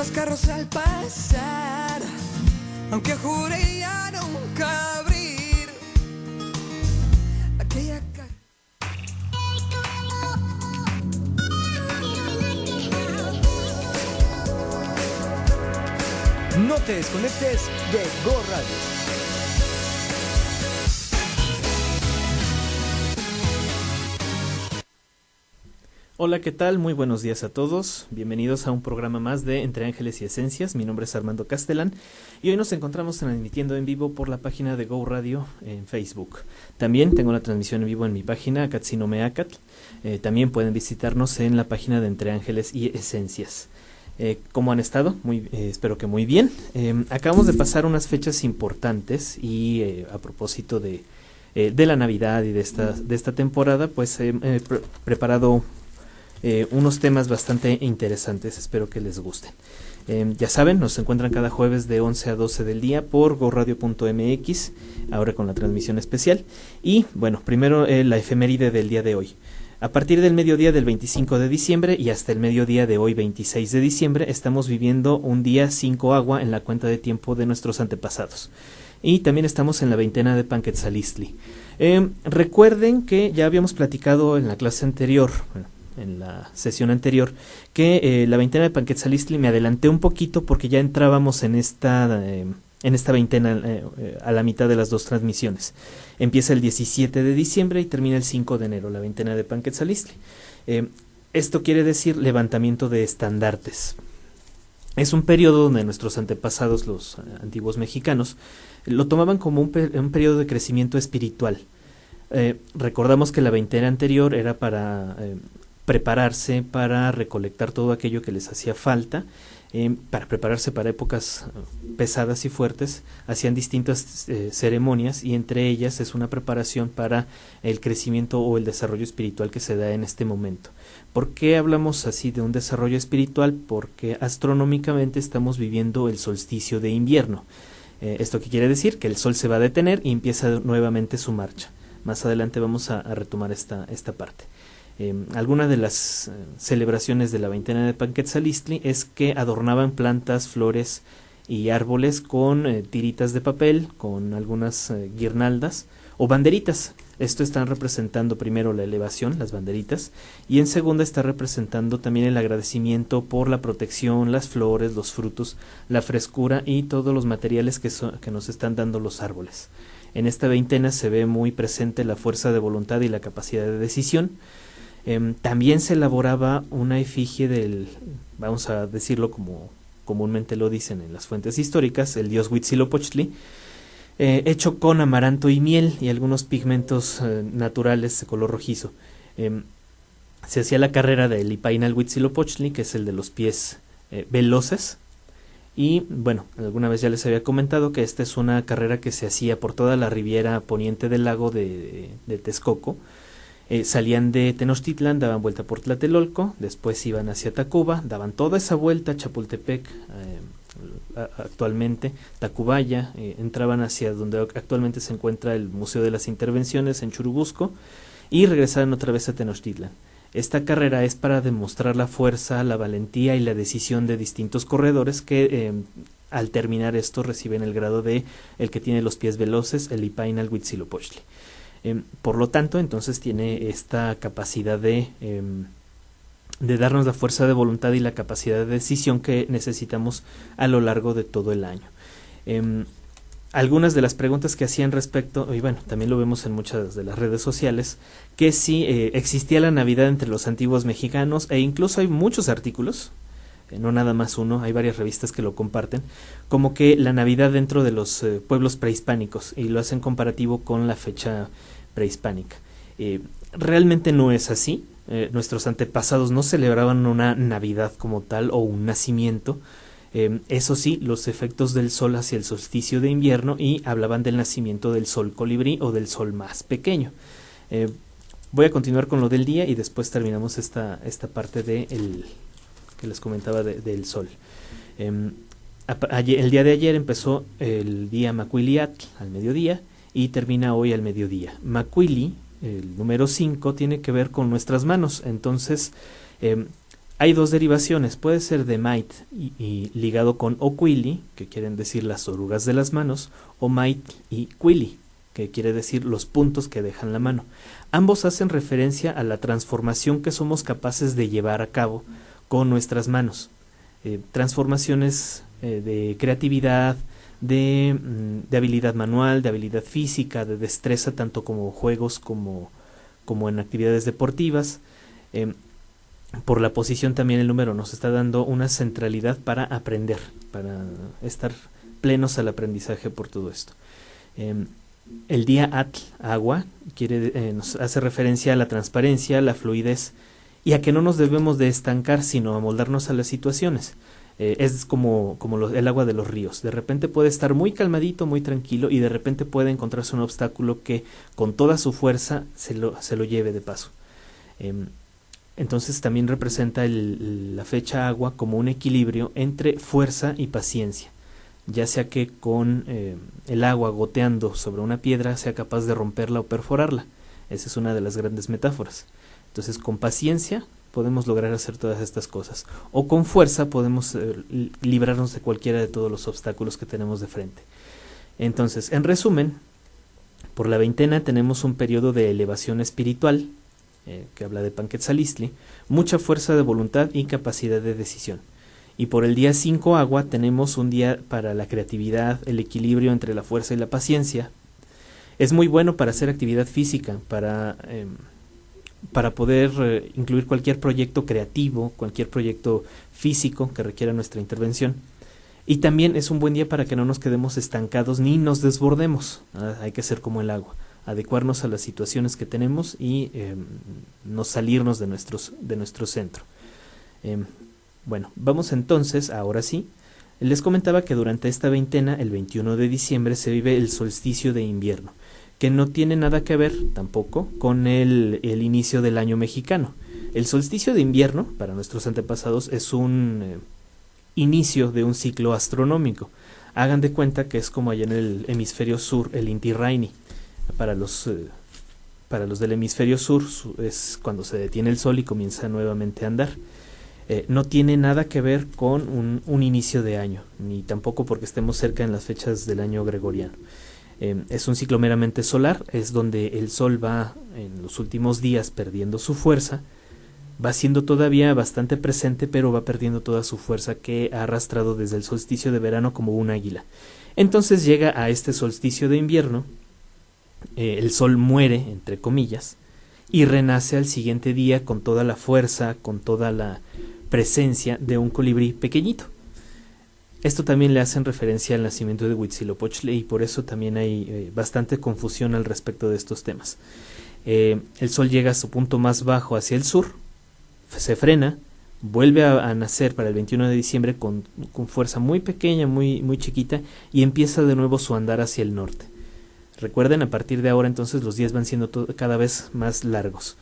los carros al pasar, aunque juré ya nunca abrir aquella caja. No te desconectes de Go Radio. Hola, ¿qué tal? Muy buenos días a todos. Bienvenidos a un programa más de Entre Ángeles y Esencias. Mi nombre es Armando Castelán y hoy nos encontramos transmitiendo en vivo por la página de Go Radio en Facebook. También tengo la transmisión en vivo en mi página, Catsino Meacatl. También pueden visitarnos en la página de Entre Ángeles y Esencias. ¿Cómo han estado? Espero que muy bien. Acabamos de pasar unas fechas importantes y a propósito de la Navidad y de esta temporada, pues he preparado unos temas bastante interesantes. Espero que les gusten. Ya saben, nos encuentran cada jueves de 11 a 12 del día por goradio.mx, ahora con la transmisión especial. Y bueno, primero la efeméride del día de hoy. A partir del mediodía del 25 de diciembre y hasta el mediodía de hoy 26 de diciembre estamos viviendo un día 5 agua en la cuenta de tiempo de nuestros antepasados. Y también estamos en la veintena de Panquetzalistli. Recuerden que ya habíamos platicado en la clase anterior, en la sesión anterior, que la veintena de Panquetzalistli me adelanté un poquito porque ya entrábamos en esta veintena a la mitad de las dos transmisiones. Empieza el 17 de diciembre y termina el 5 de enero, la veintena de Panquetzalistli. Esto quiere decir levantamiento de estandartes. Es un periodo donde nuestros antepasados, los antiguos mexicanos, lo tomaban como un periodo de crecimiento espiritual. Recordamos que la veintena anterior era para prepararse para recolectar todo aquello que les hacía falta, para prepararse para épocas pesadas y fuertes. Hacían distintas ceremonias y entre ellas es una preparación para el crecimiento o el desarrollo espiritual que se da en este momento. ¿Por qué hablamos así de un desarrollo espiritual? Porque astronómicamente estamos viviendo el solsticio de invierno. ¿Esto qué quiere decir? Que el sol se va a detener y empieza nuevamente su marcha. Más adelante vamos a retomar esta parte. Alguna de las celebraciones de la veintena de Panquetzalistli es que adornaban plantas, flores y árboles con tiritas de papel, con algunas guirnaldas o banderitas. Esto está representando primero la elevación, las banderitas, y en segunda está representando también el agradecimiento por la protección, las flores, los frutos, la frescura y todos los materiales que nos están dando los árboles. En esta veintena se ve muy presente la fuerza de voluntad y la capacidad de decisión. También se elaboraba una efigie del, vamos a decirlo como comúnmente lo dicen en las fuentes históricas, el dios Huitzilopochtli, hecho con amaranto y miel y algunos pigmentos naturales de color rojizo. Se hacía la carrera del Ipainal Huitzilopochtli, que es el de los pies veloces. Y bueno, alguna vez ya les había comentado que esta es una carrera que se hacía por toda la riviera poniente del lago de Texcoco. Salían de Tenochtitlan, daban vuelta por Tlatelolco, después iban hacia Tacuba, daban toda esa vuelta, Chapultepec, actualmente Tacubaya, entraban hacia donde actualmente se encuentra el Museo de las Intervenciones en Churubusco y regresaban otra vez a Tenochtitlan. Esta carrera es para demostrar la fuerza, la valentía y la decisión de distintos corredores que al terminar esto reciben el grado de el que tiene los pies veloces, el Ipainal Huitzilopochtli. Por lo tanto, entonces tiene esta capacidad de darnos la fuerza de voluntad y la capacidad de decisión que necesitamos a lo largo de todo el año. Algunas de las preguntas que hacían respecto, y bueno, también lo vemos en muchas de las redes sociales, que si existía la Navidad entre los antiguos mexicanos, e incluso hay muchos artículos, no nada más uno, hay varias revistas que lo comparten, como que la Navidad dentro de los pueblos prehispánicos, y lo hacen comparativo con la fecha prehispánica. Realmente no es así. Nuestros antepasados no celebraban una Navidad como tal o un nacimiento. Eso sí, los efectos del sol hacia el solsticio de invierno, y hablaban del nacimiento del sol colibrí o del sol más pequeño. Voy a continuar con lo del día y después terminamos esta parte que les comentaba del sol. El día de ayer empezó el día Macuiliatl al mediodía y termina hoy al mediodía. Macuili, el número 5, tiene que ver con nuestras manos. Entonces Hay dos derivaciones, puede ser de mait y ligado con oquili, que quieren decir las orugas de las manos, o mait y quili, que quiere decir los puntos que dejan la mano. Ambos hacen referencia a la transformación que somos capaces de llevar a cabo con nuestras manos. Transformaciones de creatividad, de habilidad manual, de habilidad física, de destreza, tanto como juegos como en actividades deportivas. Por la posición también el número nos está dando una centralidad para aprender, para estar plenos al aprendizaje por todo esto. El día Atl, agua, nos hace referencia a la transparencia, la fluidez y a que no nos debemos de estancar, sino a moldarnos a las situaciones. Es como el agua de los ríos. De repente puede estar muy calmadito, muy tranquilo, y de repente puede encontrarse un obstáculo que con toda su fuerza se lo lleve de paso. Entonces también representa la fecha agua como un equilibrio entre fuerza y paciencia, ya sea que con el agua goteando sobre una piedra sea capaz de romperla o perforarla. Esa es una de las grandes metáforas. Entonces con paciencia podemos lograr hacer todas estas cosas, o con fuerza podemos librarnos de cualquiera de todos los obstáculos que tenemos de frente. Entonces, en resumen, por la veintena tenemos un periodo de elevación espiritual, que habla de Panquetzalistli, mucha fuerza de voluntad y capacidad de decisión. Y por el día 5 agua tenemos un día para la creatividad, el equilibrio entre la fuerza y la paciencia. Es muy bueno para hacer actividad física, para poder incluir cualquier proyecto creativo, cualquier proyecto físico que requiera nuestra intervención. Y también es un buen día para que no nos quedemos estancados ni nos desbordemos. Hay que ser como el agua, adecuarnos a las situaciones que tenemos y no salirnos de nuestro centro. Bueno, vamos entonces, ahora sí. Les comentaba que durante esta veintena, el 21 de diciembre, se vive el solsticio de invierno, que no tiene nada que ver tampoco con el inicio del año mexicano. El solsticio de invierno, para nuestros antepasados, es un inicio de un ciclo astronómico. Hagan de cuenta que es como allá en el hemisferio sur, el Inti Raymi. Para los del hemisferio sur es cuando se detiene el sol y comienza nuevamente a andar. No tiene nada que ver con un inicio de año, ni tampoco porque estemos cerca en las fechas del año gregoriano. Es un ciclo meramente solar, es donde el sol va en los últimos días perdiendo su fuerza, va siendo todavía bastante presente, pero va perdiendo toda su fuerza que ha arrastrado desde el solsticio de verano como un águila. Entonces llega a este solsticio de invierno, el sol muere, entre comillas, y renace al siguiente día con toda la fuerza, con toda la presencia de un colibrí pequeñito. Esto también le hacen referencia al nacimiento de Huitzilopochtli y por eso también hay bastante confusión al respecto de estos temas. El sol llega a su punto más bajo hacia el sur, se frena, vuelve a nacer para el 21 de diciembre con fuerza muy pequeña, muy chiquita, y empieza de nuevo su andar hacia el norte. Recuerden, a partir de ahora entonces los días van siendo cada vez más largos.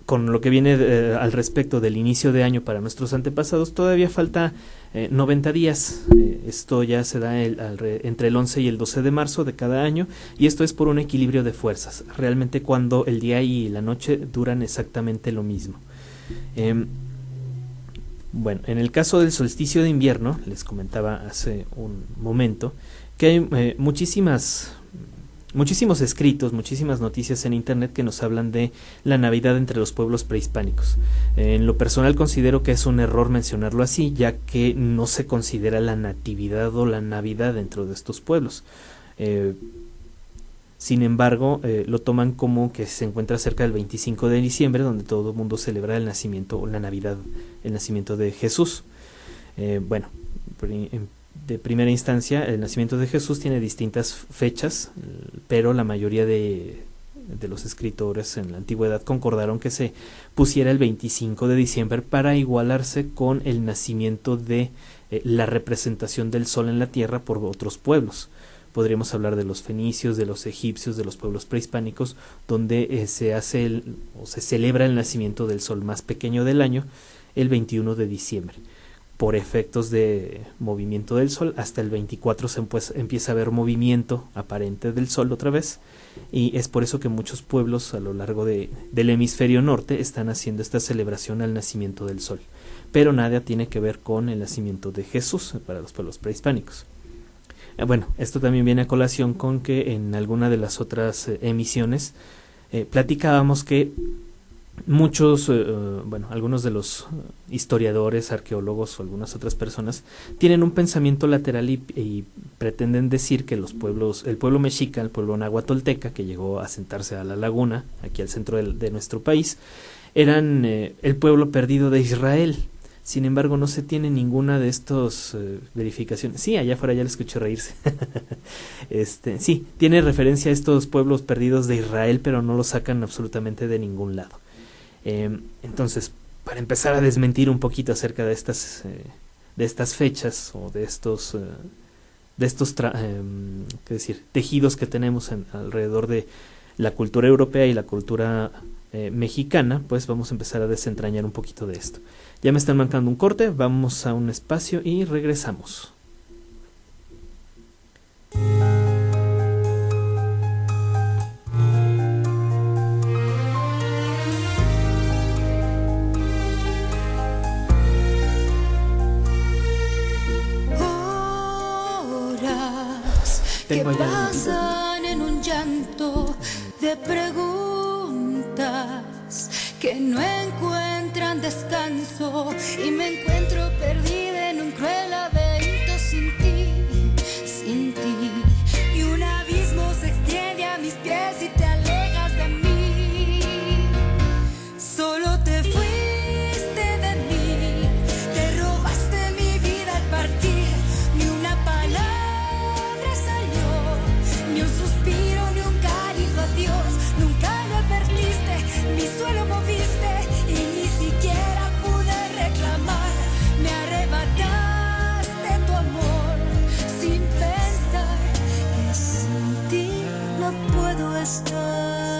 Con lo que viene al respecto del inicio de año para nuestros antepasados, todavía falta 90 días. Esto ya se da entre el 11 y el 12 de marzo de cada año, y esto es por un equilibrio de fuerzas, realmente cuando el día y la noche duran exactamente lo mismo. Bueno, en el caso del solsticio de invierno, les comentaba hace un momento que hay muchísimos escritos, muchísimas noticias en internet que nos hablan de la Navidad entre los pueblos prehispánicos. En lo personal considero que es un error mencionarlo así, ya que no se considera la natividad o la Navidad dentro de estos pueblos. Sin embargo, lo toman como que se encuentra cerca del 25 de diciembre, donde todo el mundo celebra el nacimiento o la Navidad, el nacimiento de Jesús. Bueno, de primera instancia, el nacimiento de Jesús tiene distintas fechas, pero la mayoría de los escritores en la antigüedad concordaron que se pusiera el 25 de diciembre para igualarse con el nacimiento de la representación del sol en la tierra por otros pueblos. Podríamos hablar de los fenicios, de los egipcios, de los pueblos prehispánicos, donde se celebra el nacimiento del sol más pequeño del año, el 21 de diciembre. por efectos de movimiento del Sol. Hasta el 24 empieza a haber movimiento aparente del Sol otra vez, y es por eso que muchos pueblos a lo largo del hemisferio norte están haciendo esta celebración al nacimiento del Sol, pero nada tiene que ver con el nacimiento de Jesús para los pueblos prehispánicos. Bueno, esto también viene a colación con que en alguna de las otras emisiones platicábamos que muchos, algunos de los historiadores, arqueólogos o algunas otras personas tienen un pensamiento lateral y pretenden decir que el pueblo mexica, el pueblo nahuatolteca que llegó a asentarse a la laguna, aquí al centro de nuestro país, eran el pueblo perdido de Israel. Sin embargo, no se tiene ninguna de estas verificaciones. Sí, allá afuera ya le escuché reírse. Sí, tiene referencia a estos pueblos perdidos de Israel, pero no lo sacan absolutamente de ningún lado. Entonces, para empezar a desmentir un poquito acerca de estas fechas o de estos tejidos que tenemos alrededor de la cultura europea y la cultura mexicana, pues vamos a empezar a desentrañar un poquito de esto. Ya me están marcando un corte, vamos a un espacio y regresamos. Que pasan en un llanto de preguntas que no encuentran descanso, y me encuentro perdida en un cruel laberinto sin ti, y un abismo se extiende a mis pies y te alejas de mí. Solo te fuiste de mí, te robaste mi vida al partir, ni una palabra ni un suspiro, ni un cálido adiós, nunca lo advertiste, ni suelo moviste, y ni siquiera pude reclamar. Me arrebataste tu amor, sin pensar que sin ti no puedo estar.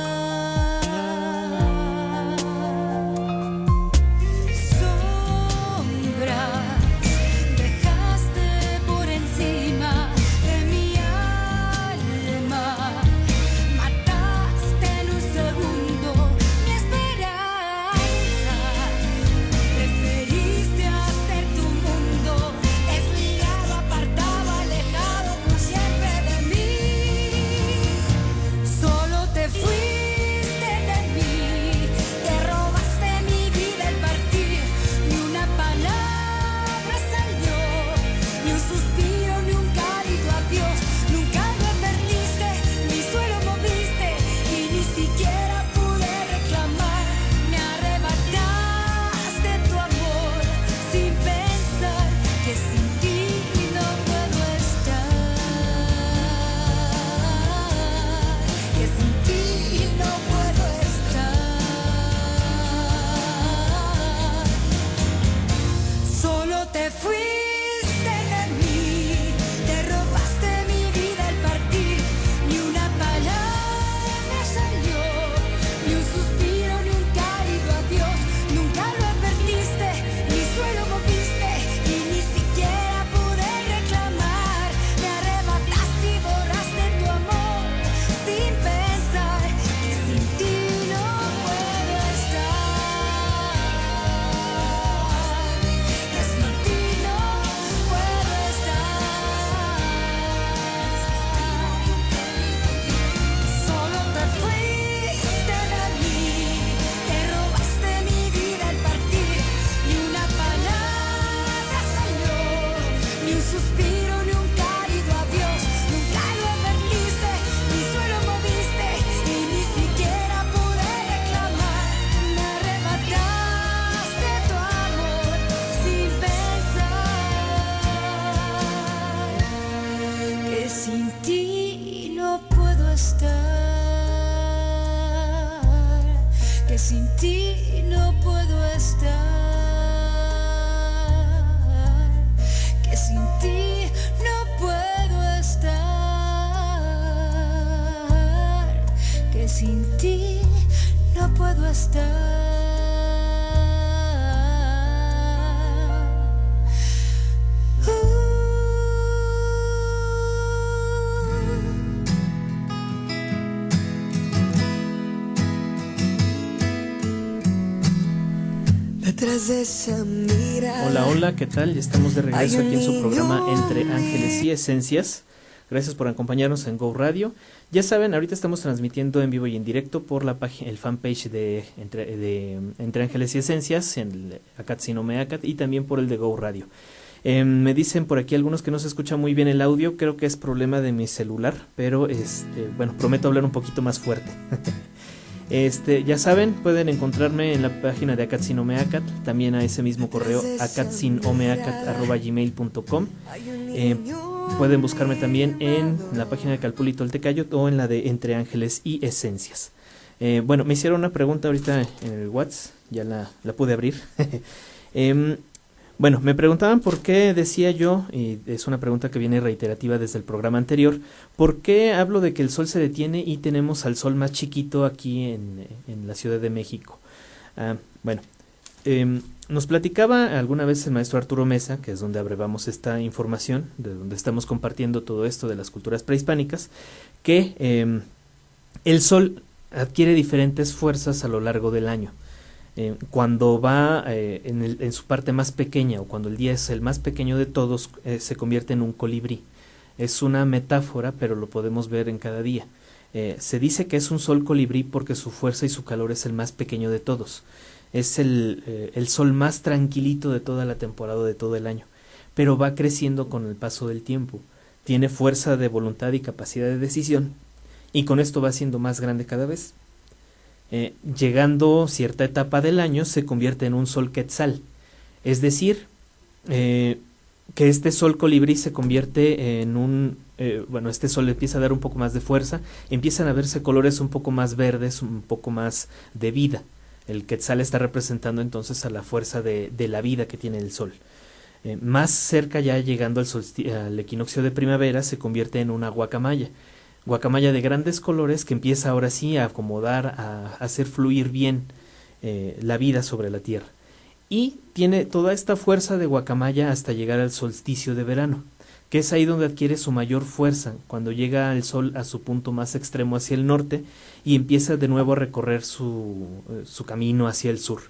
Sin ti no puedo estar, que sin ti no puedo estar, que sin ti no puedo estar. tras esa mirada. Hola, hola, ¿qué tal? Ya estamos de regreso aquí en su programa Entre Ángeles y Esencias. Gracias por acompañarnos en Go Radio. Ya saben, ahorita estamos transmitiendo en vivo y en directo por la página, el fanpage de Entre Ángeles y Esencias, en el Acat Sinome Acat, y también por el de Go Radio. Me dicen por aquí algunos que no se escucha muy bien el audio, creo que es problema de mi celular, pero bueno, prometo hablar un poquito más fuerte. Ya saben, pueden encontrarme en la página de Acat Sinome Acat, también a ese mismo correo acatsinomeacat@gmail.com. Pueden buscarme también en la página de Calpulito el Tecayo o en la de Entre Ángeles y Esencias. Bueno, me hicieron una pregunta ahorita en el WhatsApp, ya la pude abrir. Bueno, me preguntaban por qué decía yo, y es una pregunta que viene reiterativa desde el programa anterior, ¿por qué hablo de que el sol se detiene y tenemos al sol más chiquito aquí en la Ciudad de México? Bueno, nos platicaba alguna vez el maestro Arturo Mesa, que es donde abrevamos esta información, de donde estamos compartiendo todo esto de las culturas prehispánicas, que el sol adquiere diferentes fuerzas a lo largo del año. Cuando va en su parte más pequeña, o cuando el día es el más pequeño de todos, se convierte en un colibrí. Es una metáfora, pero lo podemos ver en cada día. Se dice que es un sol colibrí porque su fuerza y su calor es el más pequeño de todos. Es el sol más tranquilito de toda la temporada, de todo el año, pero va creciendo con el paso del tiempo. Tiene fuerza de voluntad y capacidad de decisión, y con esto va siendo más grande cada vez. Llegando cierta etapa del año se convierte en un sol quetzal, es decir, que este sol colibrí se convierte en un, bueno, este sol empieza a dar un poco más de fuerza, empiezan a verse colores un poco más verdes, un poco más de vida. El quetzal está representando entonces a la fuerza de la vida que tiene el sol. Más cerca, ya llegando al equinoccio de primavera, se convierte en una guacamaya de grandes colores que empieza ahora sí a acomodar, a hacer fluir bien la vida sobre la tierra. Y tiene toda esta fuerza de guacamaya hasta llegar al solsticio de verano, que es ahí donde adquiere su mayor fuerza, cuando llega el sol a su punto más extremo hacia el norte y empieza de nuevo a recorrer su camino hacia el sur.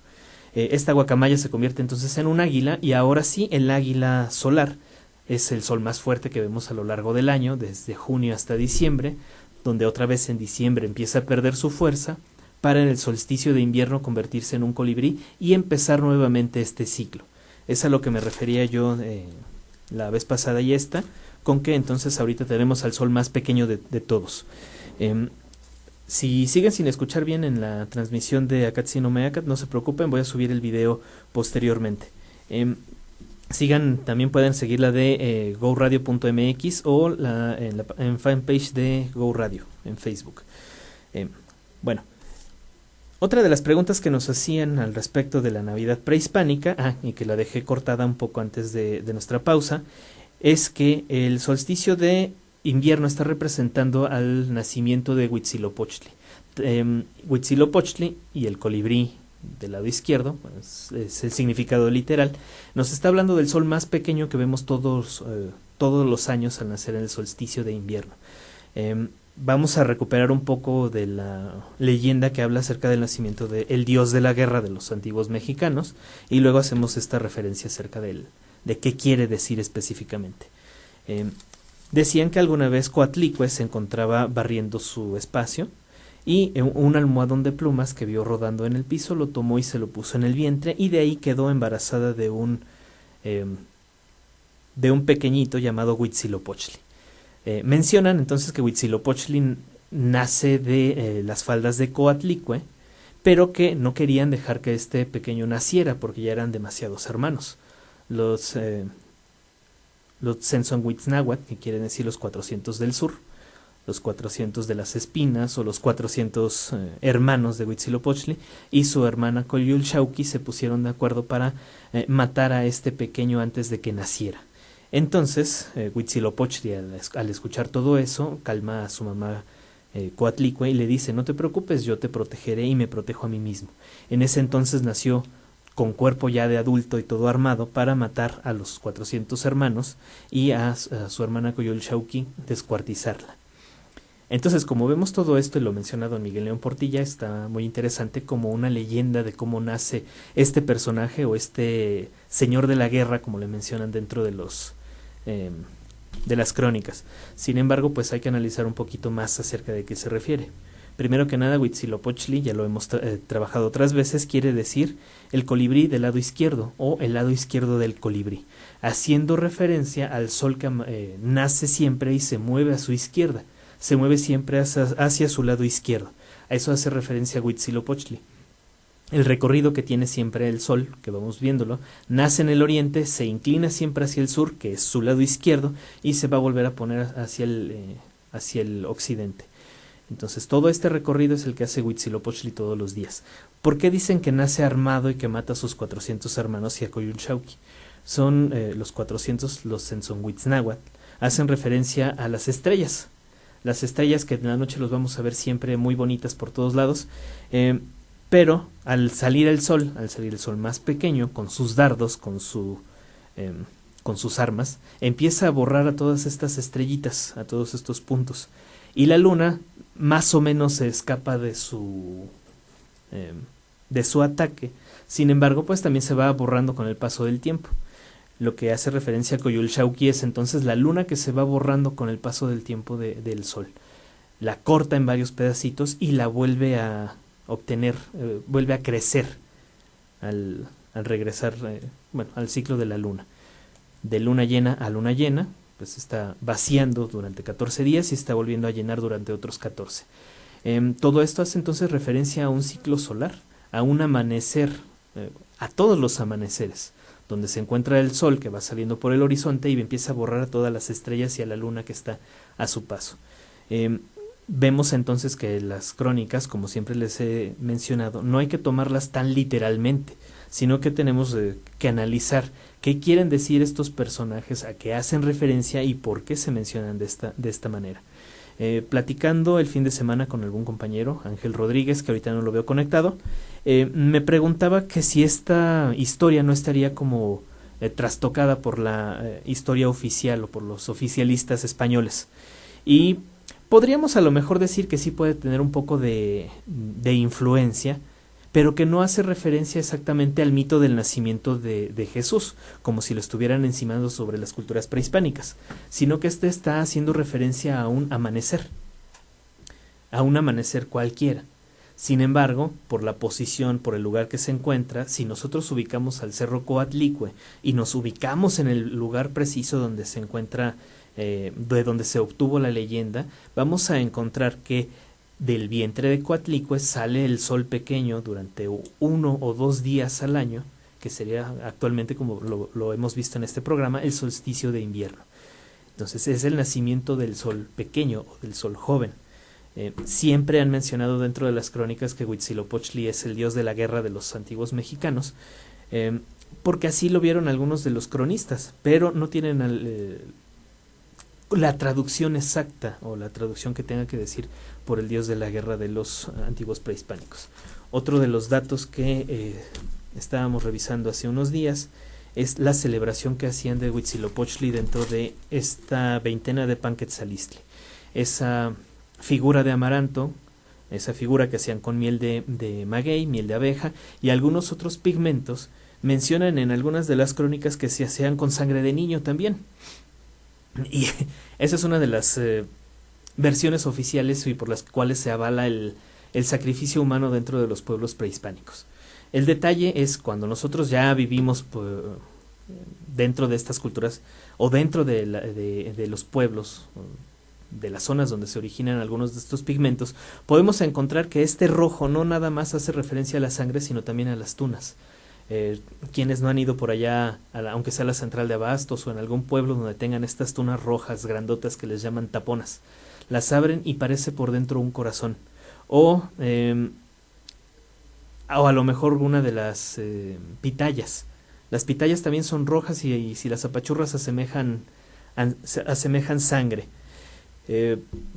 Esta guacamaya se convierte entonces en un águila, y ahora sí el águila solar es el sol más fuerte que vemos a lo largo del año, desde junio hasta diciembre, donde otra vez en diciembre empieza a perder su fuerza, para en el solsticio de invierno convertirse en un colibrí y empezar nuevamente este ciclo. Es a lo que me refería yo la vez pasada y esta, con que entonces ahorita tenemos al sol más pequeño de todos. Si siguen sin escuchar bien en la transmisión de Acat Sinome Acat, no se preocupen, voy a subir el video posteriormente. También pueden seguir la de goradio.mx o en fanpage de Go Radio en Facebook. Bueno, otra de las preguntas que nos hacían al respecto de la Navidad prehispánica, y que la dejé cortada un poco antes de nuestra pausa, es que el solsticio de invierno está representando al nacimiento de Huitzilopochtli. Huitzilopochtli y el colibrí del lado izquierdo, pues, es el significado literal, nos está hablando del sol más pequeño que vemos todos los años al nacer en el solsticio de invierno. Vamos a recuperar un poco de la leyenda que habla acerca del nacimiento del dios de la guerra de los antiguos mexicanos, y luego hacemos esta referencia acerca de qué quiere decir específicamente. Decían que alguna vez Coatlicue se encontraba barriendo su espacio, y un almohadón de plumas que vio rodando en el piso lo tomó y se lo puso en el vientre, y de ahí quedó embarazada de un pequeñito llamado Huitzilopochtli. Mencionan entonces que Huitzilopochtli nace de las faldas de Coatlicue, pero que no querían dejar que este pequeño naciera porque ya eran demasiados hermanos. Los Tzenzonhuitznahuatl, que quieren decir los 400 del sur, los 400 de las espinas, o los 400 hermanos de Huitzilopochtli, y su hermana Coyolxauhqui se pusieron de acuerdo para matar a este pequeño antes de que naciera. Entonces Huitzilopochtli, al escuchar todo eso, calma a su mamá Coatlicue y le dice: no te preocupes, yo te protegeré y me protejo a mí mismo. En ese entonces nació con cuerpo ya de adulto y todo armado para matar a los 400 hermanos y a su hermana Coyolxauhqui descuartizarla. Entonces, como vemos todo esto, y lo menciona don Miguel León Portilla, está muy interesante como una leyenda de cómo nace este personaje o este señor de la guerra, como le mencionan dentro de los de las crónicas. Sin embargo, pues hay que analizar un poquito más acerca de qué se refiere. Primero que nada, Huitzilopochtli, ya lo hemos trabajado otras veces, quiere decir el colibrí del lado izquierdo o el lado izquierdo del colibrí, haciendo referencia al sol que nace siempre y se mueve a su izquierda, se mueve siempre hacia su lado izquierdo. A eso hace referencia Huitzilopochtli. El recorrido que tiene siempre el sol, que vamos viéndolo, nace en el oriente, se inclina siempre hacia el sur, que es su lado izquierdo, y se va a volver a poner hacia el occidente. Entonces todo este recorrido es el que hace Huitzilopochtli todos los días. ¿Por qué dicen que nace armado y que mata a sus 400 hermanos y a Coyolxauhqui? Son los 400, los Censohuitznahuatl, hacen referencia a las estrellas que en la noche los vamos a ver siempre muy bonitas por todos lados, pero al salir el sol más pequeño, con sus dardos, con sus armas, empieza a borrar a todas estas estrellitas, a todos estos puntos, y la luna más o menos se escapa de su ataque. Sin embargo, pues también se va borrando con el paso del tiempo. Lo que hace referencia a Coyolxauhqui es entonces la luna que se va borrando con el paso del tiempo del sol. La corta en varios pedacitos y la vuelve a obtener, vuelve a crecer al regresar al ciclo de la luna. De luna llena a luna llena, pues está vaciando durante 14 días y está volviendo a llenar durante otros 14. Todo esto hace entonces referencia a un ciclo solar, a un amanecer, a todos los amaneceres, donde se encuentra el sol que va saliendo por el horizonte y empieza a borrar a todas las estrellas y a la luna que está a su paso. Vemos entonces que las crónicas, como siempre les he mencionado, no hay que tomarlas tan literalmente, sino que tenemos que analizar qué quieren decir estos personajes, a qué hacen referencia y por qué se mencionan de esta manera. Platicando el fin de semana con algún compañero, Ángel Rodríguez, que ahorita no lo veo conectado, me preguntaba que si esta historia no estaría como trastocada por la historia oficial o por los oficialistas españoles. Y podríamos a lo mejor decir que sí puede tener un poco de influencia, pero que no hace referencia exactamente al mito del nacimiento de Jesús, como si lo estuvieran encimando sobre las culturas prehispánicas, sino que está haciendo referencia a un amanecer cualquiera. Sin embargo, por la posición, por el lugar que se encuentra, si nosotros ubicamos al Cerro Coatlicue y nos ubicamos en el lugar preciso donde se encuentra, de donde se obtuvo la leyenda, vamos a encontrar que del vientre de Coatlicue sale el sol pequeño durante 1 o 2 días al año, que sería actualmente, como lo hemos visto en este programa, el solsticio de invierno. Entonces es el nacimiento del sol pequeño o del sol joven. Siempre han mencionado dentro de las crónicas que Huitzilopochtli es el dios de la guerra de los antiguos mexicanos, porque así lo vieron algunos de los cronistas, pero no tienen la traducción exacta o la traducción que tenga que decir por el dios de la guerra de los antiguos prehispánicos. Otro de los datos que estábamos revisando hace unos días es la celebración que hacían de Huitzilopochtli dentro de esta veintena de Panquetzalistli. Esa figura de amaranto, esa figura que hacían con miel de maguey, miel de abeja y algunos otros pigmentos, mencionan en algunas de las crónicas que se hacían con sangre de niño también. Y esa es una de las versiones oficiales y por las cuales se avala el sacrificio humano dentro de los pueblos prehispánicos. El detalle es cuando nosotros ya vivimos dentro de estas culturas o dentro de los pueblos, de las zonas donde se originan algunos de estos pigmentos, podemos encontrar que este rojo no nada más hace referencia a la sangre, sino también a las tunas. Quienes no han ido por allá, aunque sea la central de Abastos o en algún pueblo donde tengan estas tunas rojas grandotas que les llaman taponas, las abren y parece por dentro un corazón, o a lo mejor una de las pitayas. Las pitayas también son rojas y si las apachurras asemejan sangre.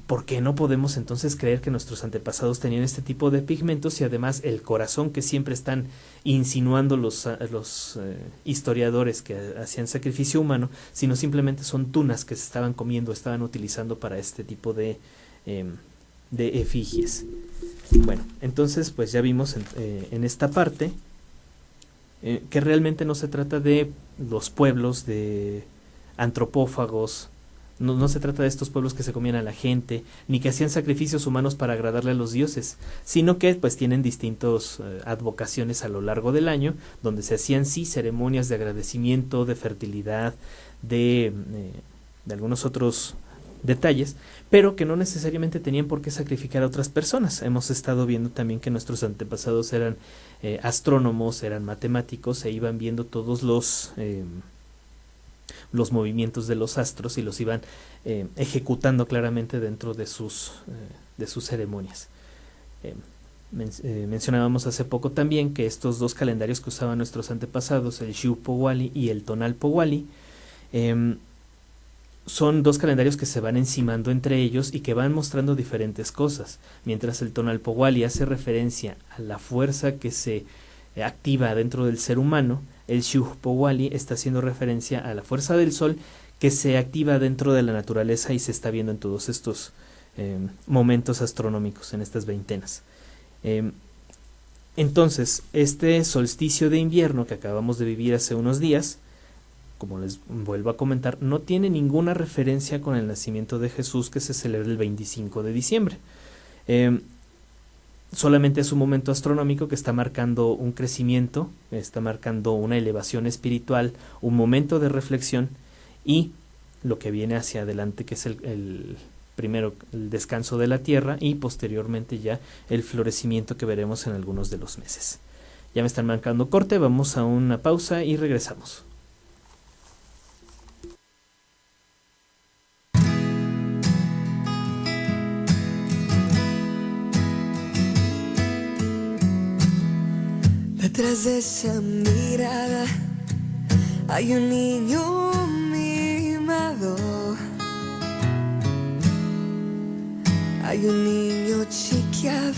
¿Por qué no podemos entonces creer que nuestros antepasados tenían este tipo de pigmentos y además el corazón que siempre están insinuando los historiadores que hacían sacrificio humano, sino simplemente son tunas que se estaban comiendo, estaban utilizando para este tipo de de efigies. Bueno, entonces pues ya vimos en esta parte que realmente no se trata de los pueblos de antropófagos, no se trata de estos pueblos que se comían a la gente, ni que hacían sacrificios humanos para agradarle a los dioses, sino que pues tienen distintas advocaciones a lo largo del año, donde se hacían sí ceremonias de agradecimiento, de fertilidad, de algunos otros detalles, pero que no necesariamente tenían por qué sacrificar a otras personas. Hemos estado viendo también que nuestros antepasados eran astrónomos, eran matemáticos, e iban viendo todos los movimientos de los astros y los iban ejecutando claramente dentro de sus ceremonias. Mencionábamos hace poco también que estos dos calendarios que usaban nuestros antepasados, el Xiu Powali y el Tonal Powali, son dos calendarios que se van encimando entre ellos y que van mostrando diferentes cosas. Mientras el Tonal Powali hace referencia a la fuerza que se activa dentro del ser humano, el Xiu Powali está haciendo referencia a la fuerza del sol que se activa dentro de la naturaleza y se está viendo en todos estos momentos astronómicos, en estas veintenas. Entonces, este solsticio de invierno que acabamos de vivir hace unos días, como les vuelvo a comentar, no tiene ninguna referencia con el nacimiento de Jesús que se celebra el 25 de diciembre. Solamente es un momento astronómico que está marcando un crecimiento, está marcando una elevación espiritual, un momento de reflexión y lo que viene hacia adelante, que es primero el descanso de la tierra y posteriormente ya el florecimiento que veremos en algunos de los meses. Ya me están marcando corte, vamos a una pausa y regresamos. Detrás de esa mirada hay un niño mimado, hay un niño chiqueado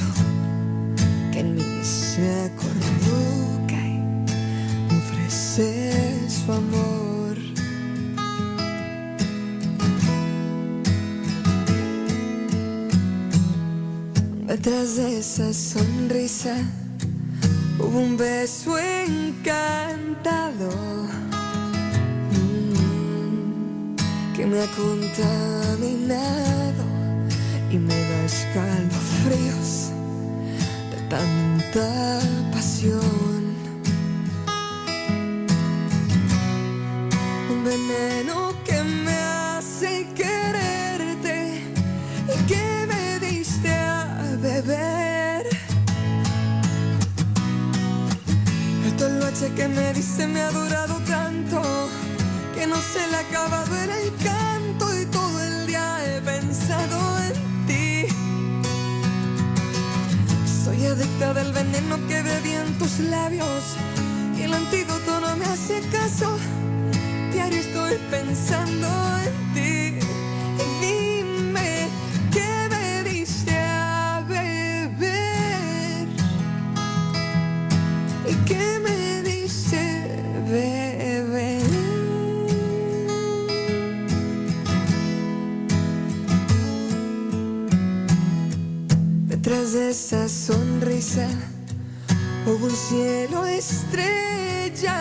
que en mí se acurruca y me ofrece su amor. Detrás de esa sonrisa hubo un beso encantado que me ha contaminado y me da escalofríos de tanta pasión. Un veneno que me hace quererte y que me diste a beber. El toloache que me diste me ha durado tanto que no se le ha acabado el encanto y todo el día he pensado en ti. Soy adicta del veneno que bebí en tus labios y el antídoto no me hace caso. Diario estoy pensando en ti. Dime qué me diste a beber y qué me diste beber. Detrás de esa sonrisa hubo un cielo estrellado,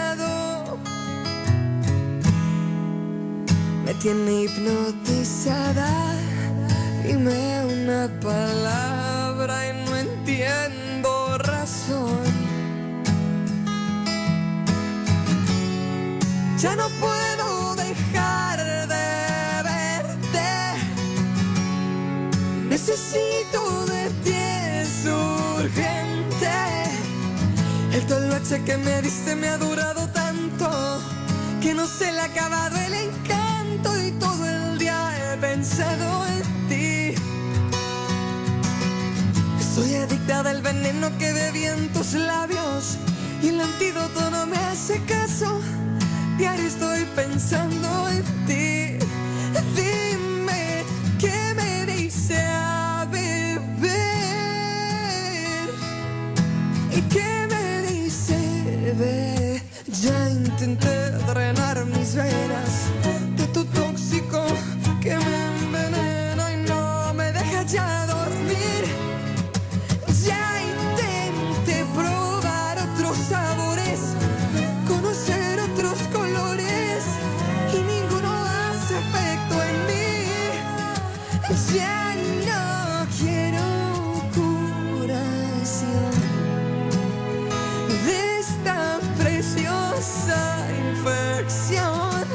me tiene hipnotizada. Dime una palabra y no entiendo razón. Ya no puedo dejar de verte. Necesito de ti, es urgente. El toloache que me diste me ha durado tanto que no se le ha acabado el encanto y todo el día he pensado en ti. Soy adicta del veneno que bebí en tus labios y el antídoto no me hace caso. Diario estoy pensando en ti. Dime qué me dice a beber y qué me dice beber. Ya intenté drenar mis venas de tu tóxico que me envenena y no me deja ya Ya no quiero curación de esta preciosa infección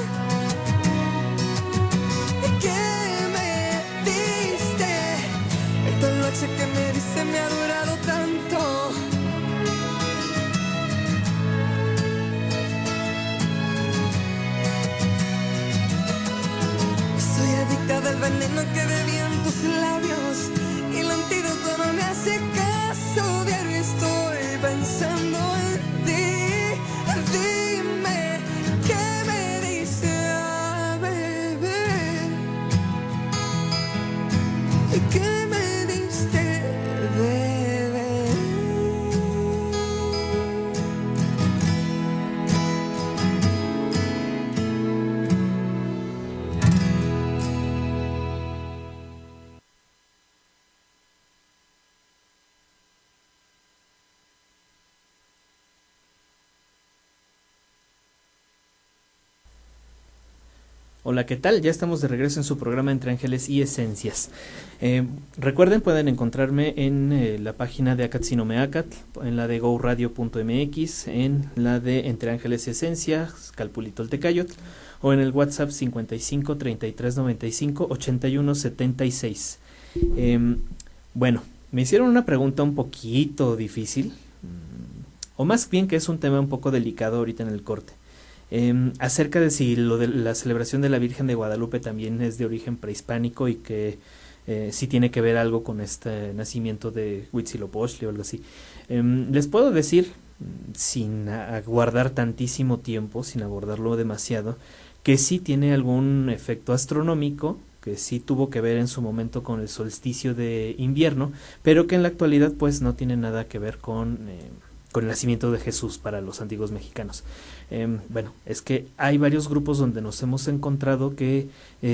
que me diste. Esta noche que me diste me ha durado tanto. Soy adicta del veneno que bebí en tus labios y el antídoto no me hace caso. Diario estoy pensando en ti. Dime qué me dice a beber y qué me diste de beber. Hola, ¿qué tal? Ya estamos de regreso en su programa Entre Ángeles y Esencias. Recuerden, pueden encontrarme en la página de Acatzino Meacat, en la de goradio.mx, en la de Entre Ángeles y Esencias, Calpulito Tecayot, o en el WhatsApp 55 33 95 81 76. Bueno, me hicieron una pregunta un poquito difícil, o más bien que es un tema un poco delicado ahorita en el corte. Acerca de si lo de la celebración de la Virgen de Guadalupe también es de origen prehispánico y que si tiene que ver algo con este nacimiento de Huitzilopochtli o algo así. Les puedo decir, sin aguardar tantísimo tiempo, sin abordarlo demasiado, que sí tiene algún efecto astronómico, que sí tuvo que ver en su momento con el solsticio de invierno, pero que en la actualidad pues no tiene nada que ver con el nacimiento de Jesús para los antiguos mexicanos. Bueno, es que hay varios grupos donde nos hemos encontrado que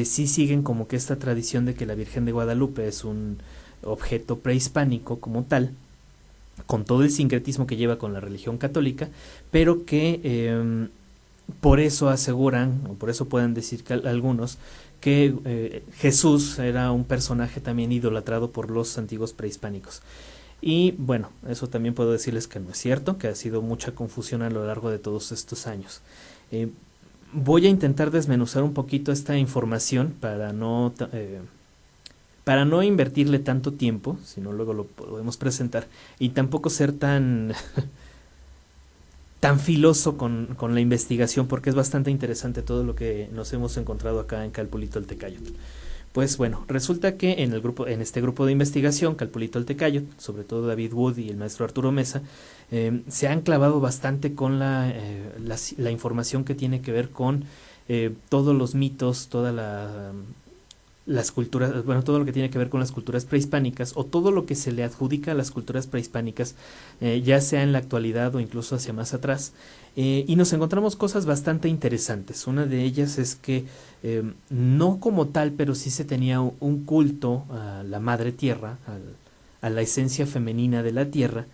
sí siguen como que esta tradición de que la Virgen de Guadalupe es un objeto prehispánico como tal, con todo el sincretismo que lleva con la religión católica, pero que por eso aseguran, o por eso pueden decir que algunos, que Jesús era un personaje también idolatrado por los antiguos prehispánicos. Y bueno, eso también puedo decirles que no es cierto, que ha sido mucha confusión a lo largo de todos estos años. Voy a intentar desmenuzar un poquito esta información para no invertirle tanto tiempo, si no luego lo podemos presentar, y tampoco ser tan filoso con la investigación, porque es bastante interesante todo lo que nos hemos encontrado acá en Calpulito Tecayot. Pues bueno, resulta que en este grupo de investigación, Calpulito Tecayot, sobre todo David Wood y el maestro Arturo Mesa, se han clavado bastante con la información que tiene que ver con todos los mitos, todas las culturas, bueno, todo lo que tiene que ver con las culturas prehispánicas, o todo lo que se le adjudica a las culturas prehispánicas, ya sea en la actualidad o incluso hacia más atrás. Y nos encontramos cosas bastante interesantes. Una de ellas es que no como tal, pero sí se tenía un culto a la madre tierra, a la esencia femenina de la tierra,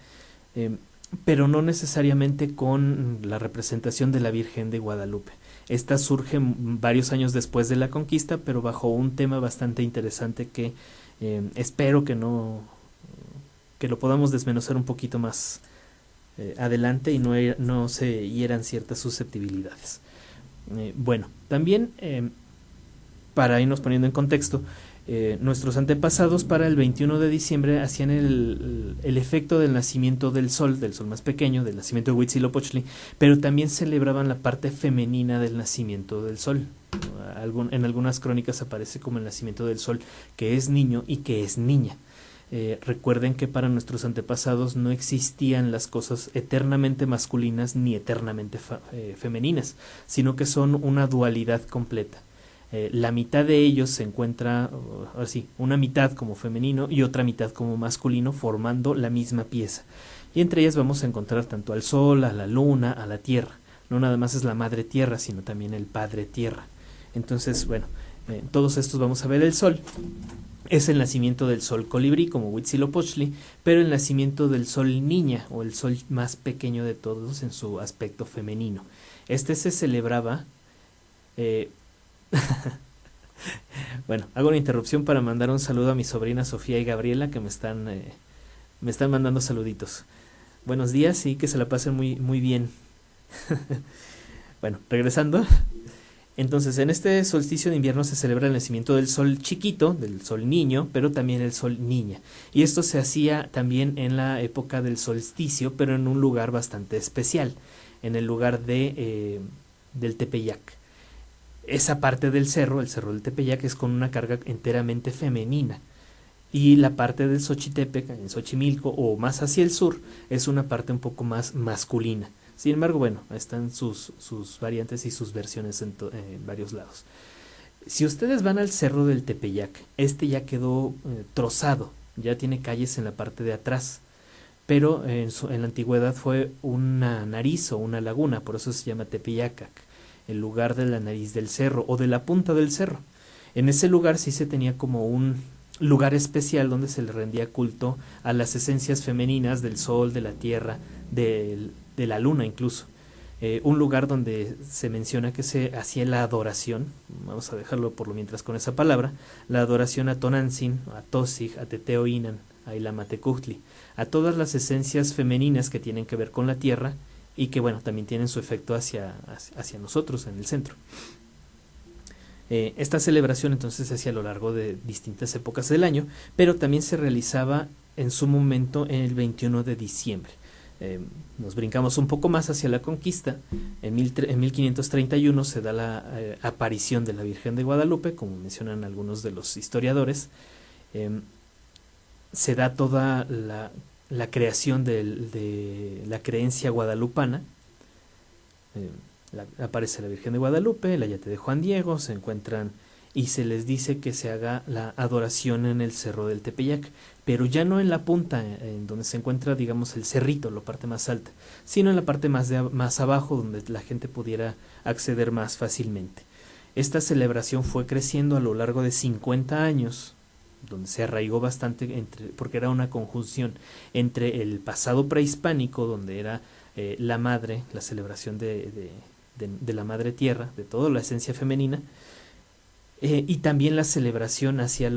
pero no necesariamente con la representación de la Virgen de Guadalupe. Esta surge varios años después de la conquista, pero bajo un tema bastante interesante que espero que lo podamos desmenuzar un poquito más adelante y no se hieran ciertas susceptibilidades. Bueno, también para irnos poniendo en contexto, nuestros antepasados para el 21 de diciembre hacían el efecto del nacimiento del sol más pequeño, del nacimiento de Huitzilopochtli, pero también celebraban la parte femenina del nacimiento del sol. En algunas crónicas aparece como el nacimiento del sol, que es niño y que es niña. Recuerden que para nuestros antepasados no existían las cosas eternamente masculinas ni eternamente femeninas, sino que son una dualidad completa. La mitad de ellos se encuentra, así, una mitad como femenino y otra mitad como masculino, formando la misma pieza. Y entre ellas vamos a encontrar tanto al sol, a la luna, a la tierra. No nada más es la madre tierra, sino también el padre tierra. Entonces, bueno, todos estos vamos a ver el sol. Es el nacimiento del sol colibrí, como Huitzilopochtli, pero el nacimiento del sol niña, o el sol más pequeño de todos en su aspecto femenino. Este se celebraba Bueno, hago una interrupción para mandar un saludo a mi sobrina Sofía y Gabriela que me están mandando saluditos. Buenos días y que se la pasen muy, muy bien. Bueno, regresando. Entonces, en este solsticio de invierno se celebra el nacimiento del sol chiquito, del sol niño, pero también el sol niña. Y esto se hacía también en la época del solsticio, pero en un lugar bastante especial, en el lugar del Tepeyac. Esa parte del cerro, el cerro del Tepeyac, es con una carga enteramente femenina. Y la parte del Xochitepec, en Xochimilco, o más hacia el sur, es una parte un poco más masculina. Sin embargo, bueno, están sus variantes y sus versiones en varios lados. Si ustedes van al cerro del Tepeyac, este ya quedó trozado, ya tiene calles en la parte de atrás, pero en la antigüedad fue una nariz o una laguna, por eso se llama Tepeyacac, el lugar de la nariz del cerro o de la punta del cerro. En ese lugar sí se tenía como un lugar especial donde se le rendía culto a las esencias femeninas del sol, de la tierra, de la luna incluso. Un lugar donde se menciona que se hacía la adoración, vamos a dejarlo por lo mientras con esa palabra, la adoración a Tonantzin, a Tosig, a Teteoinan, a Ilamatecutli, a todas las esencias femeninas que tienen que ver con la tierra y que bueno, también tienen su efecto hacia nosotros en el centro. Esta celebración entonces se hacía a lo largo de distintas épocas del año, pero también se realizaba en su momento en el 21 de diciembre. Nos brincamos un poco más hacia la conquista. En 1531 se da la aparición de la Virgen de Guadalupe, como mencionan algunos de los historiadores. Se da toda la creación de la creencia guadalupana. Aparece la Virgen de Guadalupe, el ayate de Juan Diego, se encuentran y se les dice que se haga la adoración en el cerro del Tepeyac, pero ya no en la punta, en donde se encuentra, digamos, el cerrito, la parte más alta, sino en la parte más abajo, donde la gente pudiera acceder más fácilmente. Esta celebración fue creciendo a lo largo de 50 años, donde se arraigó bastante, porque era una conjunción entre el pasado prehispánico, donde era la madre, la celebración de la madre tierra, de toda la esencia femenina, y también la celebración hacia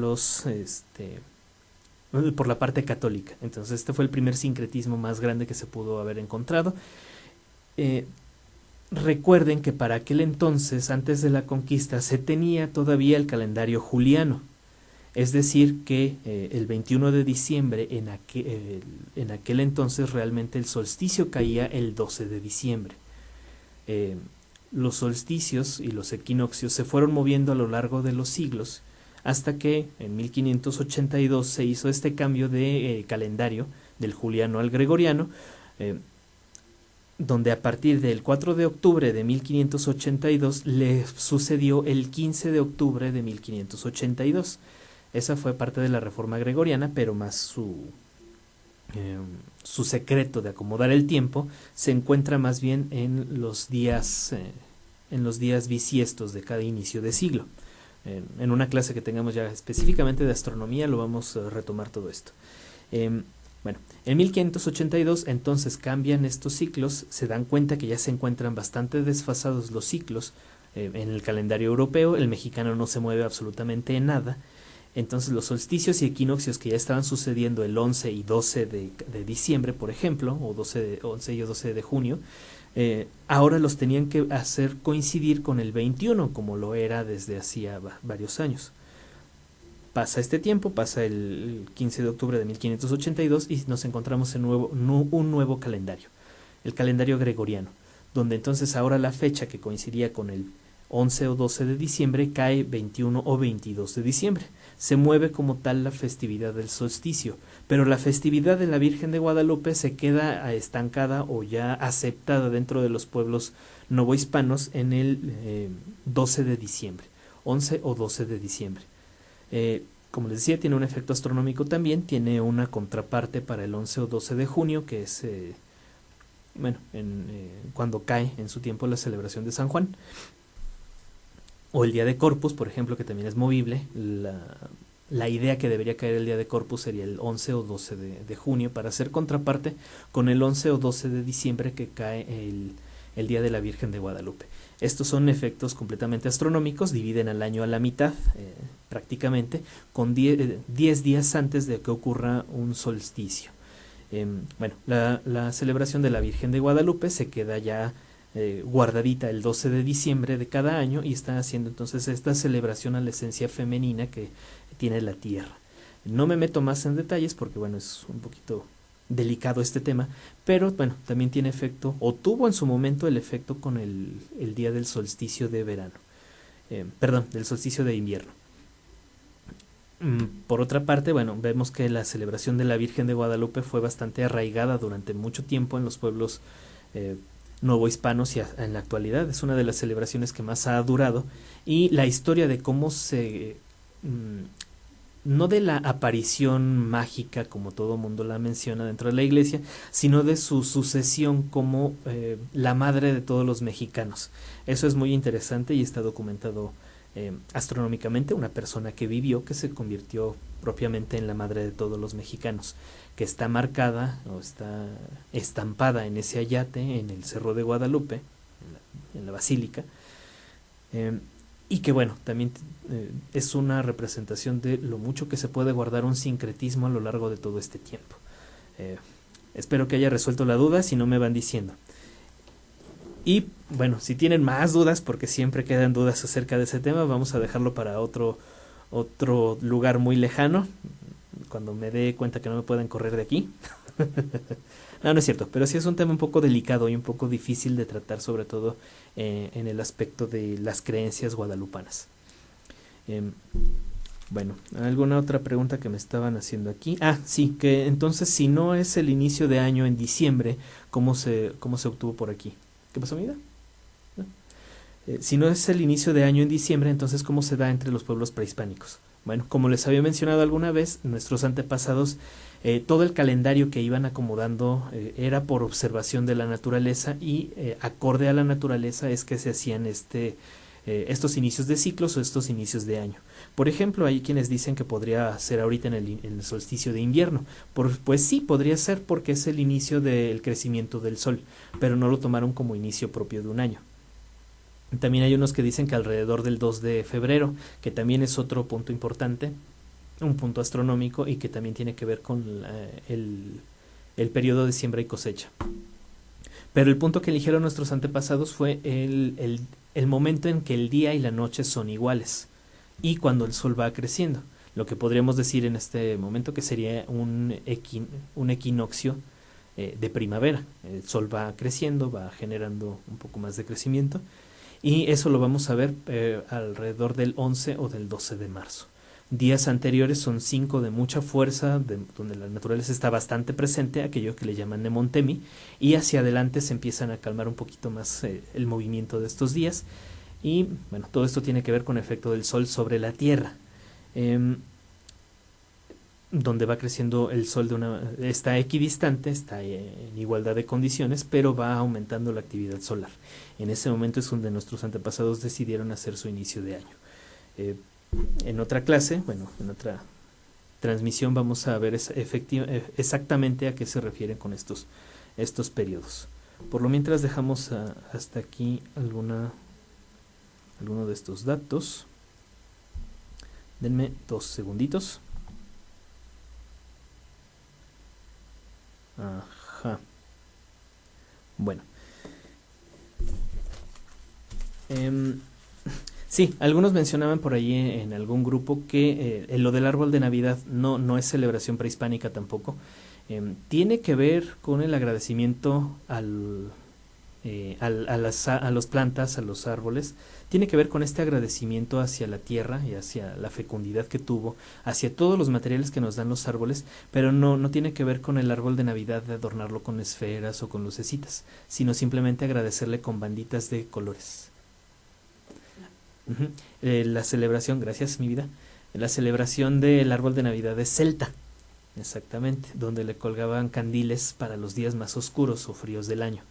por la parte católica. Entonces este fue el primer sincretismo más grande que se pudo haber encontrado. Recuerden que para aquel entonces, antes de la conquista, se tenía todavía el calendario juliano, es decir que el 21 de diciembre en aquel entonces realmente el solsticio caía el 12 de diciembre. Los solsticios y los equinoccios se fueron moviendo a lo largo de los siglos hasta que en 1582 se hizo este cambio de calendario del juliano al gregoriano, donde a partir del 4 de octubre de 1582 le sucedió el 15 de octubre de 1582. Esa fue parte de la reforma gregoriana, pero más su secreto de acomodar el tiempo se encuentra más bien en los días bisiestos de cada inicio de siglo. En una clase que tengamos ya específicamente de astronomía lo vamos a retomar todo esto. Bueno, en 1582 entonces cambian estos ciclos, se dan cuenta que ya se encuentran bastante desfasados los ciclos en el calendario europeo, el mexicano no se mueve absolutamente en nada. Entonces los solsticios y equinoccios que ya estaban sucediendo el 11 y 12 de diciembre, por ejemplo, o 11 y 12 de junio, ahora los tenían que hacer coincidir con el 21, como lo era desde hacía varios años. Pasa este tiempo, pasa el 15 de octubre de 1582 y nos encontramos en un nuevo calendario, el calendario gregoriano, donde entonces ahora la fecha que coincidía con el 11 o 12 de diciembre cae 21 o 22 de diciembre. Se mueve como tal la festividad del solsticio, pero la festividad de la Virgen de Guadalupe se queda estancada o ya aceptada dentro de los pueblos novohispanos en el 12 de diciembre, 11 o 12 de diciembre. Como les decía, tiene un efecto astronómico también, tiene una contraparte para el 11 o 12 de junio, que es cuando cae en su tiempo la celebración de San Juan. O el día de Corpus, por ejemplo, que también es movible. La idea que debería caer el día de Corpus sería el 11 o 12 de junio, para hacer contraparte con el 11 o 12 de diciembre que cae el Día de la Virgen de Guadalupe. Estos son efectos completamente astronómicos, dividen al año a la mitad prácticamente, con 10 días antes de que ocurra un solsticio. Bueno, la celebración de la Virgen de Guadalupe se queda ya guardadita el 12 de diciembre de cada año y está haciendo entonces esta celebración a la esencia femenina que tiene la tierra. No me meto más en detalles porque bueno, es un poquito delicado este tema, pero bueno, también tiene efecto, o tuvo en su momento el efecto con el día del solsticio de verano, perdón, del solsticio de invierno. Por otra parte, bueno, vemos que la celebración de la Virgen de Guadalupe fue bastante arraigada durante mucho tiempo en los pueblos novohispanos y en la actualidad es una de las celebraciones que más ha durado, y la historia de cómo se no de la aparición mágica como todo mundo la menciona dentro de la iglesia, sino de su sucesión como la madre de todos los mexicanos. Eso es muy interesante y está documentado astronómicamente, una persona que vivió, que se convirtió propiamente en la madre de todos los mexicanos, que está marcada o está estampada en ese ayate en el Cerro de Guadalupe, en la basílica, y que bueno, también es una representación de lo mucho que se puede guardar un sincretismo a lo largo de todo este tiempo. Espero que haya resuelto la duda, si no me van diciendo. Y bueno, si tienen más dudas, porque siempre quedan dudas acerca de ese tema, vamos a dejarlo para otro lugar muy lejano, cuando me dé cuenta que no me pueden correr de aquí. No, no es cierto, pero sí es un tema un poco delicado y un poco difícil de tratar, sobre todo en el aspecto de las creencias guadalupanas. Bueno, ¿alguna otra pregunta que me estaban haciendo aquí? Ah, sí, que entonces si no es el inicio de año en diciembre, ¿cómo se obtuvo por aquí? ¿Qué pasó, amiga? ¿No? Si no es el inicio de año en diciembre, entonces ¿cómo se da entre los pueblos prehispánicos? Bueno, como les había mencionado alguna vez, nuestros antepasados, todo el calendario que iban acomodando era por observación de la naturaleza y acorde a la naturaleza es que se hacían estos inicios de ciclos o estos inicios de año. Por ejemplo, hay quienes dicen que podría ser ahorita en el solsticio de invierno. Pues sí, podría ser porque es el inicio del crecimiento del sol, pero no lo tomaron como inicio propio de un año. También hay unos que dicen que alrededor del 2 de febrero, que también es otro punto importante, un punto astronómico y que también tiene que ver con el periodo de siembra y cosecha. Pero el punto que eligieron nuestros antepasados fue el momento en que el día y la noche son iguales y cuando el sol va creciendo. Lo que podríamos decir en este momento que sería un equinoccio de primavera. El sol va creciendo, va generando un poco más de crecimiento. Y eso lo vamos a ver alrededor del 11 o del 12 de marzo. Días anteriores son 5 de mucha fuerza, donde la naturaleza está bastante presente, aquello que le llaman Nemontemi, y hacia adelante se empiezan a calmar un poquito más el movimiento de estos días. Y bueno, todo esto tiene que ver con el efecto del sol sobre la Tierra, donde va creciendo el sol está equidistante, está en igualdad de condiciones, pero va aumentando la actividad solar. En ese momento es donde nuestros antepasados decidieron hacer su inicio de año. En otra clase, bueno, en otra transmisión vamos a ver exactamente a qué se refieren con estos periodos. Por lo mientras dejamos hasta aquí alguno de estos datos. Denme 2 segunditos. Ajá. Bueno. Sí, algunos mencionaban por ahí en algún grupo que lo del árbol de Navidad no es celebración prehispánica tampoco. Tiene que ver con el agradecimiento a las plantas, a los árboles. Tiene que ver con este agradecimiento hacia la tierra y hacia la fecundidad que tuvo, hacia todos los materiales que nos dan los árboles, pero no tiene que ver con el árbol de Navidad de adornarlo con esferas o con lucecitas, sino simplemente agradecerle con banditas de colores. La celebración, gracias mi vida, la celebración del árbol de Navidad es celta, exactamente, donde le colgaban candiles para los días más oscuros o fríos del año.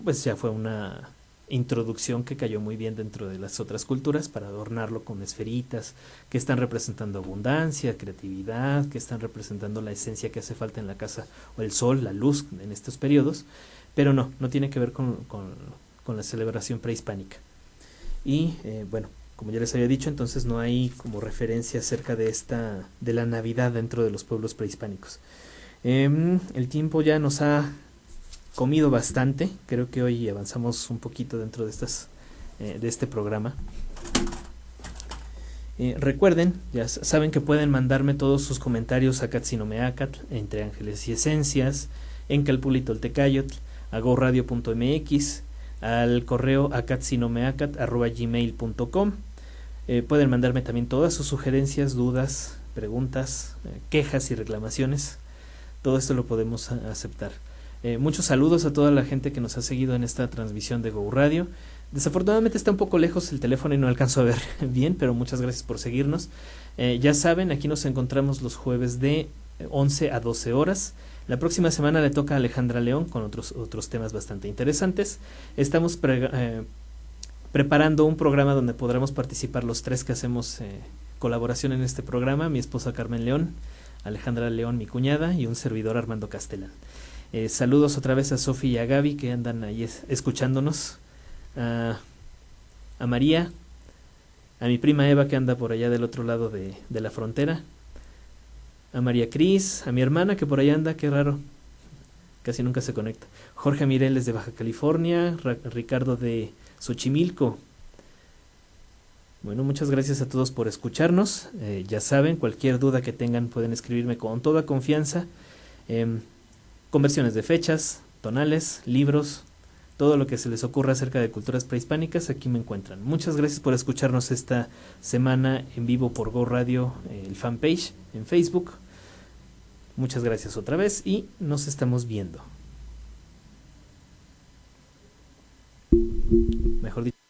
Pues ya fue una introducción que cayó muy bien dentro de las otras culturas para adornarlo con esferitas que están representando abundancia, creatividad, que están representando la esencia que hace falta en la casa, o el sol, la luz en estos periodos, pero no tiene que ver con la celebración prehispánica. Y bueno, como ya les había dicho, entonces no hay como referencia acerca de la Navidad dentro de los pueblos prehispánicos. El tiempo ya nos ha comido bastante, creo que hoy avanzamos un poquito dentro de este programa. Recuerden, ya saben que pueden mandarme todos sus comentarios a Catzinomeacatl, Entre Ángeles y Esencias, en Calpulitoltecayotl, a goradio.mx, al correo acatzinomeacat@gmail.com. Pueden mandarme también todas sus sugerencias, dudas, preguntas, quejas y reclamaciones. Todo esto lo podemos aceptar. Muchos saludos a toda la gente que nos ha seguido en esta transmisión de Go Radio. Desafortunadamente está un poco lejos el teléfono y no alcanzo a ver bien, pero muchas gracias por seguirnos. Ya saben, aquí nos encontramos los jueves de 11 a 12 horas. La próxima semana le toca a Alejandra León con otros temas bastante interesantes. Estamos preparando un programa donde podremos participar los tres que hacemos colaboración en este programa: mi esposa Carmen León, Alejandra León, mi cuñada, y un servidor, Armando Castellán. Saludos otra vez a Sofi y a Gaby, que andan ahí escuchándonos, a María, a mi prima Eva, que anda por allá del otro lado de la frontera, a María Cris, a mi hermana, que por allá anda, qué raro, casi nunca se conecta, Jorge Mireles de Baja California, Ricardo de Xochimilco. Bueno, muchas gracias a todos por escucharnos. Ya saben, cualquier duda que tengan pueden escribirme con toda confianza. Conversiones de fechas, tonales, libros, todo lo que se les ocurra acerca de culturas prehispánicas, aquí me encuentran. Muchas gracias por escucharnos esta semana en vivo por Go Radio, el fanpage en Facebook. Muchas gracias otra vez y nos estamos viendo. Mejor dicho.